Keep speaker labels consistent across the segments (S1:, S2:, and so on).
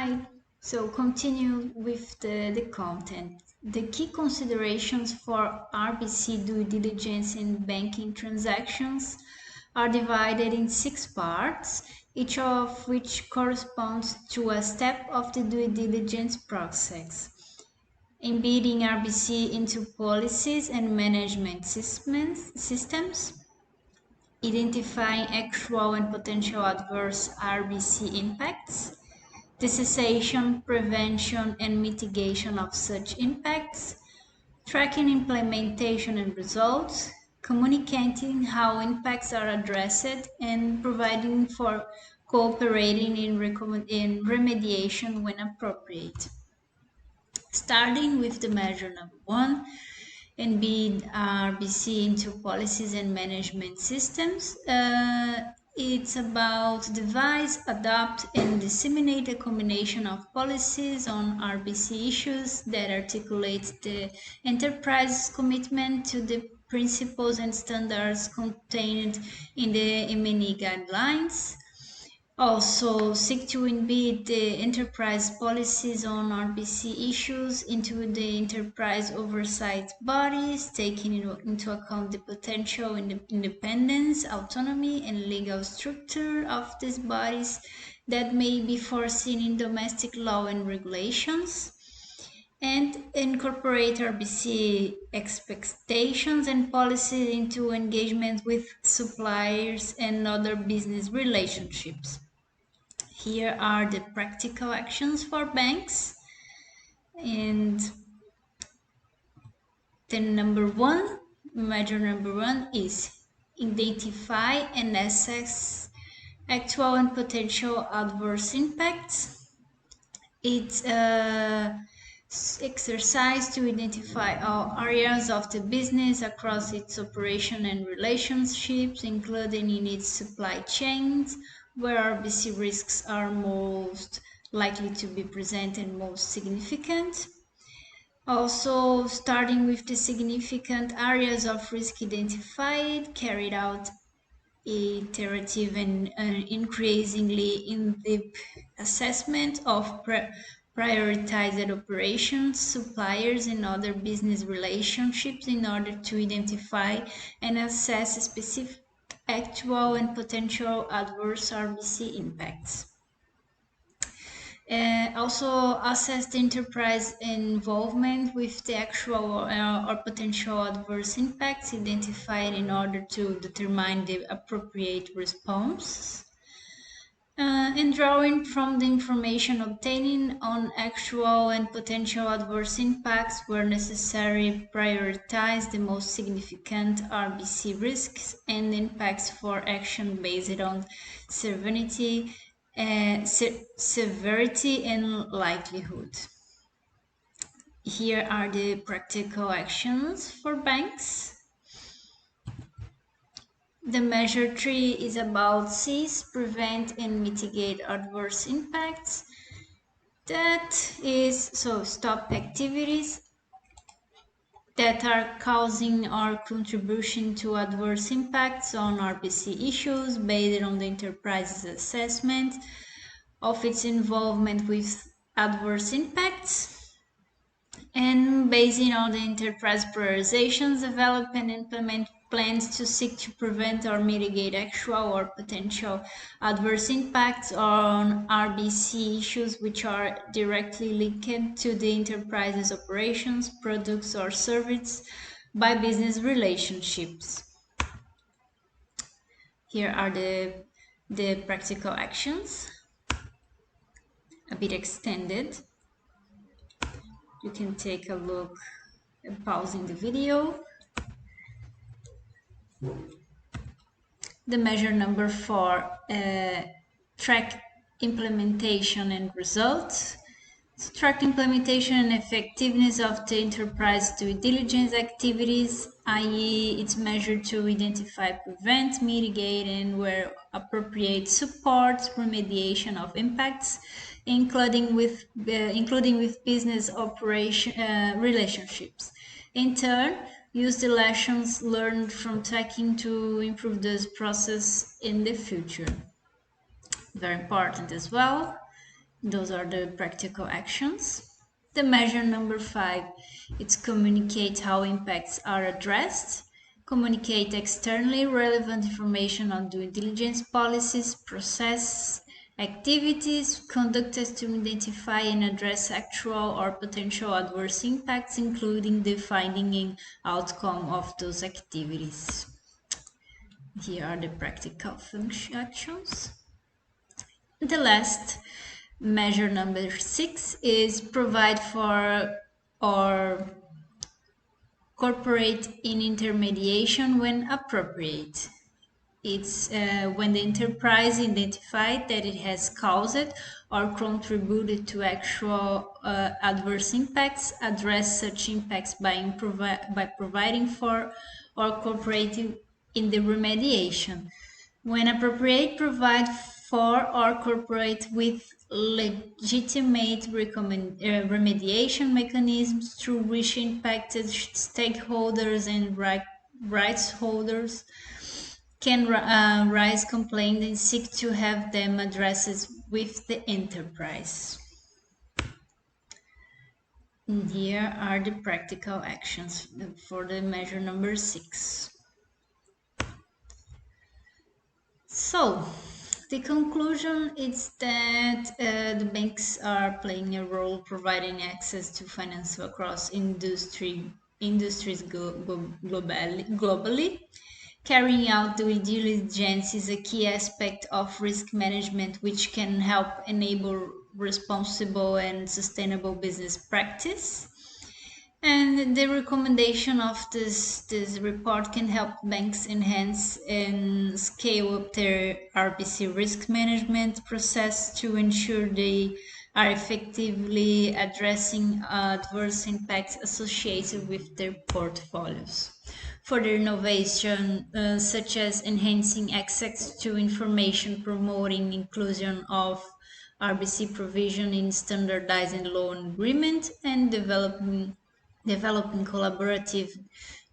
S1: Hi, so continue with the content. The key considerations for RBC due diligence in banking transactions are divided in 6 parts, each of which corresponds to a step of the due diligence process. Embedding RBC into policies and management systems, identifying actual and potential adverse RBC impacts, the cessation, prevention, and mitigation of such impacts, tracking implementation and results, communicating how impacts are addressed, and providing for cooperating in remediation when appropriate. Starting with the measure number 1, embed RBC into policies and management systems. It's about devise, adopt, and disseminate a combination of policies on RBC issues that articulate the enterprise's commitment to the principles and standards contained in the M&E guidelines. Also, seek to embed the enterprise policies on RBC issues into the enterprise oversight bodies, taking into account the potential independence, autonomy, and legal structure of these bodies that may be foreseen in domestic law and regulations, and incorporate RBC expectations and policies into engagement with suppliers and other business relationships. Here are the practical actions for banks. And then measure number one is identify and assess actual and potential adverse impacts. It's exercise to identify all areas of the business across its operation and relationships, including in its supply chains, where RBC risks are most likely to be present and most significant. Also, starting with the significant areas of risk identified, carried out iterative and increasingly in-depth assessment of prioritized operations, suppliers, and other business relationships in order to identify and assess specific actual and potential adverse RBC impacts. Also assess the enterprise involvement with the actual or potential adverse impacts identified in order to determine the appropriate response. And drawing from the information obtained on actual and potential adverse impacts where necessary, prioritize the most significant RBC risks and impacts for action based on severity and likelihood. Here are the practical actions for banks. The measure 3 is about seize, prevent, and mitigate adverse impacts. That is, stop activities that are causing or contribution to adverse impacts on RBC issues based on the enterprise's assessment of its involvement with adverse impacts, and basing on the enterprise prioritizations, develop and implement plans to seek to prevent or mitigate actual or potential adverse impacts on RBC issues which are directly linked to the enterprise's operations, products, or services by business relationships. Here are the practical actions, a bit extended. You can take a look and pausing the video. The measure number 4, track implementation and results. Track implementation and effectiveness of the enterprise due diligence activities, i.e. it's measured to identify, prevent, mitigate, and where appropriate support remediation of impacts, including with business operation relationships. In turn, use the lessons learned from tracking to improve this process in the future. Very important as well. Those are the practical actions. The measure number 5, it's communicate how impacts are addressed. Communicate externally relevant information on due diligence policies, process, activities conducted to identify and address actual or potential adverse impacts, including the finding and outcome of those activities. Here are the practical actions. The last measure number 6 is provide for or cooperate in intermediation when appropriate. It's when the enterprise identified that it has caused or contributed to actual adverse impacts, address such impacts by providing for or cooperating in the remediation. When appropriate, provide for or cooperate with legitimate remediation mechanisms through which impacted stakeholders and rights holders can raise complaints and seek to have them addressed with the enterprise. And here are the practical actions for the measure number 6. So, the conclusion is that the banks are playing a role providing access to finance across industries globally. Carrying out due diligence is a key aspect of risk management, which can help enable responsible and sustainable business practice. And the recommendation of this report can help banks enhance and scale up their RBC risk management process to ensure they are effectively addressing adverse impacts associated with their portfolios. Further innovation, such as enhancing access to information, promoting inclusion of RBC provision in standardizing loan agreement, and developing collaborative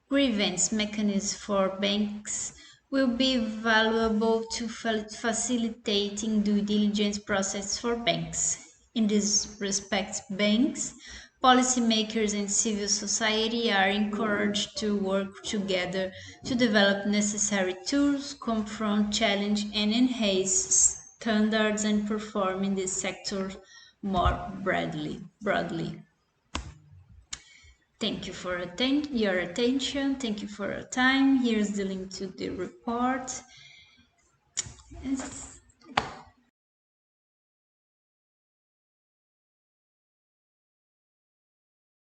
S1: grievance mechanisms for banks will be valuable to facilitating due diligence process for banks. In this respect, banks, policymakers, and civil society are encouraged to work together to develop necessary tools, confront, challenge, and enhance standards and perform in this sector more broadly. Thank you for your attention. Thank you for your time. Here's the link to the report.